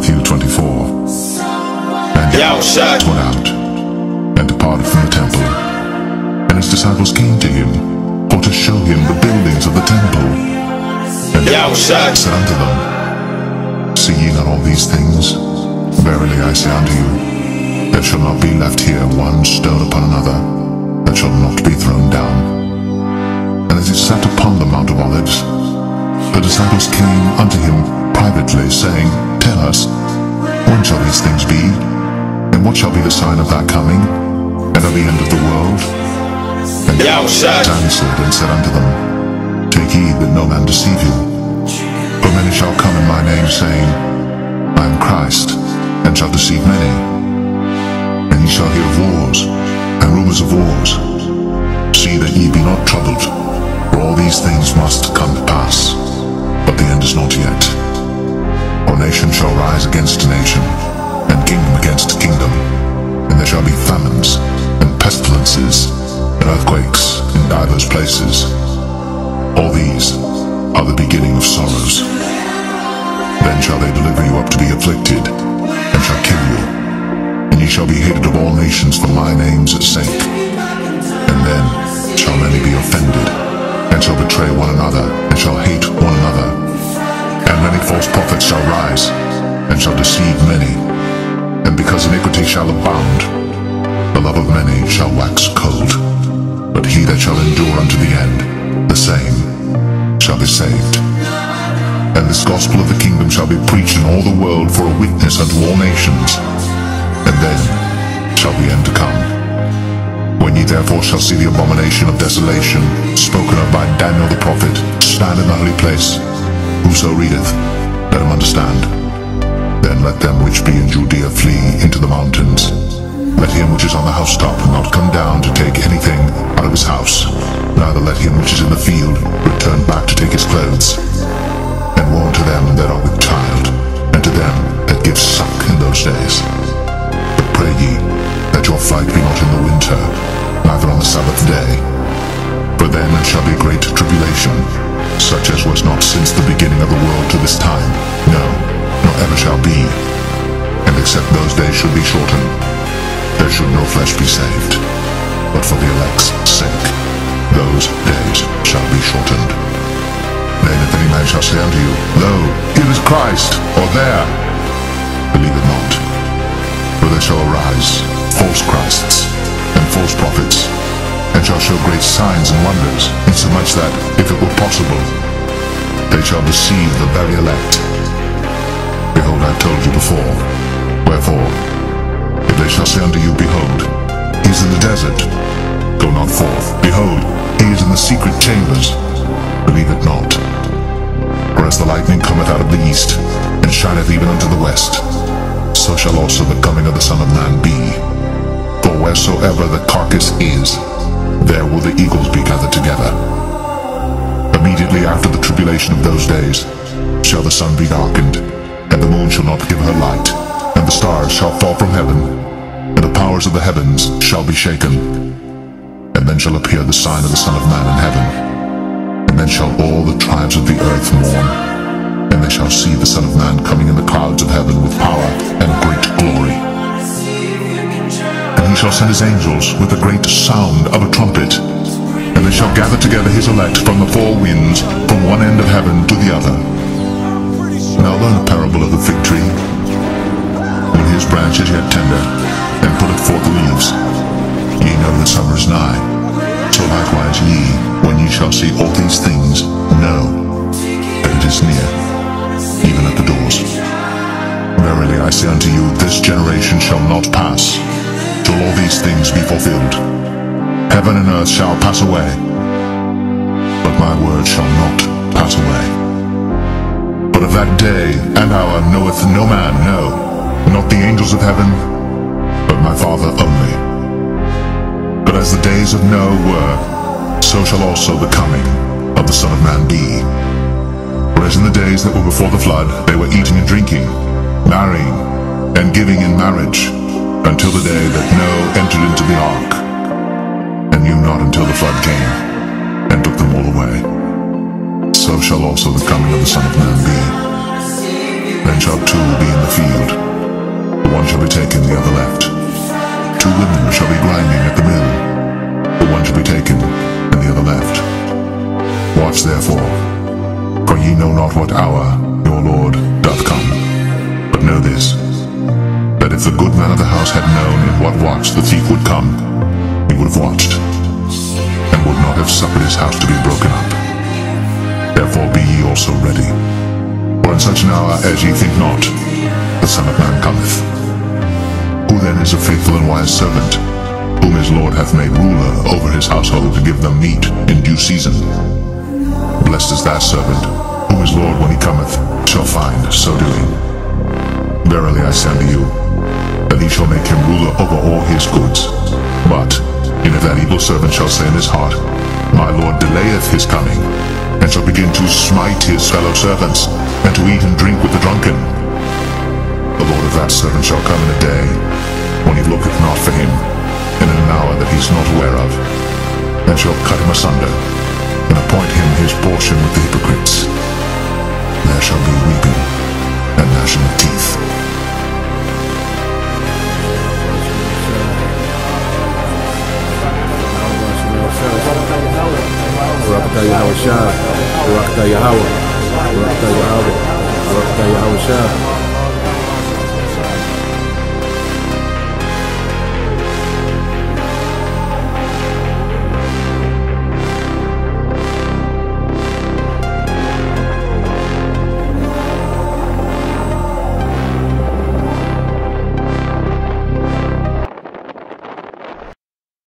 Matthew 24. And Jesus went out and departed from the temple, and his disciples came to him for to show him the buildings of the temple. And Jesus said unto them, See ye not all these things? Verily I say unto you, there shall not be left here one stone upon another that shall not be thrown down. And as he sat upon the Mount of Olives, the disciples came unto him privately, saying, Tell us, when shall these things be? And what shall be the sign of thy coming, and of the end of the world? And Jesus answered and said unto them, Take heed that no man deceive you. For many shall come in my name, saying, I am Christ, and shall deceive many. And ye shall hear of wars, and rumors of wars. See that ye be not troubled, for all these things must come to pass, but the end is not yet. For nation shall rise against nation, and kingdom against kingdom, and there shall be famines, and pestilences, and earthquakes in divers places. All these are the beginning of sorrows. Then shall they deliver you up to be afflicted, and shall kill you, and ye shall be hated of all nations for my name's sake. And then shall many be offended, and shall betray one another, and shall hate one another. And many false prophets shall rise, and shall deceive many. And because iniquity shall abound, the love of many shall wax cold. But he that shall endure unto the end, the same shall be saved. And this gospel of the kingdom shall be preached in all the world for a witness unto all nations. And then shall the end come. When ye therefore shall see the abomination of desolation, spoken of by Daniel the prophet, stand in the holy place, whoso readeth, let him understand. Then let them which be in Judea flee into the mountains. Let him which is on the housetop not come down to take anything out of his house, neither let him which is in the field return back to take his clothes. And woe unto them that are with child, and to them that give suck in those days. But pray ye, that your flight be not in the winter, neither on the Sabbath day. For then it shall be great tribulation, such as was not since the beginning of the world to this time, no, nor ever shall be. And except those days should be shortened, there should no flesh be saved. But for the elect's sake, those days shall be shortened. Then if any man shall say unto you, Lo, here is Christ, or there, believe it not. For there shall arise false Christs, and false prophets, and shall show great signs and wonders, insomuch that, if it were possible, they shall deceive the very elect. Behold, I have told you before. Wherefore, if they shall say unto you, Behold, he is in the desert, go not forth. Behold, he is in the secret chambers, believe it not. For as the lightning cometh out of the east, and shineth even unto the west, so shall also the coming of the Son of Man be. For wheresoever the carcass is, there will the eagles be gathered together. Immediately after the tribulation of those days shall the sun be darkened, and the moon shall not give her light, and the stars shall fall from heaven, and the powers of the heavens shall be shaken. And then shall appear the sign of the Son of Man in heaven. And then shall all the tribes of the earth mourn, and they shall see the Son of Man coming in the clouds of heaven with power and great glory. And he shall send his angels with a great sound of a trumpet, and they shall gather together his elect from the four winds, from one end of heaven to the other. Now learn a parable of the fig tree. When his branch is yet tender, and putteth forth leaves, ye know that summer is nigh. So likewise ye, when ye shall see all these things, know that it is near, even at the doors. Verily I say unto you, this generation shall not pass, till all these things be fulfilled. Heaven and earth shall pass away, but my word shall not pass away. But of that day and hour knoweth no man, no, not the angels of heaven, but my Father only. But as the days of Noah were, so shall also the coming of the Son of Man be. For as in the days that were before the flood, they were eating and drinking, marrying, and giving in marriage, until the day that Noah entered into the ark, and knew not until the flood came, and took them all away. So shall also the coming of the Son of Man be. Then shall two be in the the field. The one shall be taken, the other left. 2 women shall be grinding at the mill. The one shall be taken, and the other left. Watch therefore, for ye know not what hour your Lord doth come. But know this, that if the good man of the house had known in what watch the thief would come, he would have watched, and would not have suffered his house to be broken up. Therefore be ye also ready, for in such an hour as ye think not, the Son of Man cometh. Who then is a faithful and wise servant, whom his Lord hath made ruler over his household to give them meat in due season? Blessed is that servant, whom his Lord, when he cometh, shall find so doing. Verily I say unto you, that he shall make him ruler over all his goods. But, if that evil servant shall say in his heart, My Lord delayeth his coming, and shall begin to smite his fellow servants, and to eat and drink with the drunken, the Lord of that servant shall come in a day, when he looketh not for him, and in an hour that he is not aware of, and shall cut him asunder, and appoint him his portion with the hypocrites. There shall be weeping, and gnashing of teeth. Barakatah Yahweh Shah, Barakatah Yahweh, Barakatah Yahweh, Barakatah Yahweh Shah.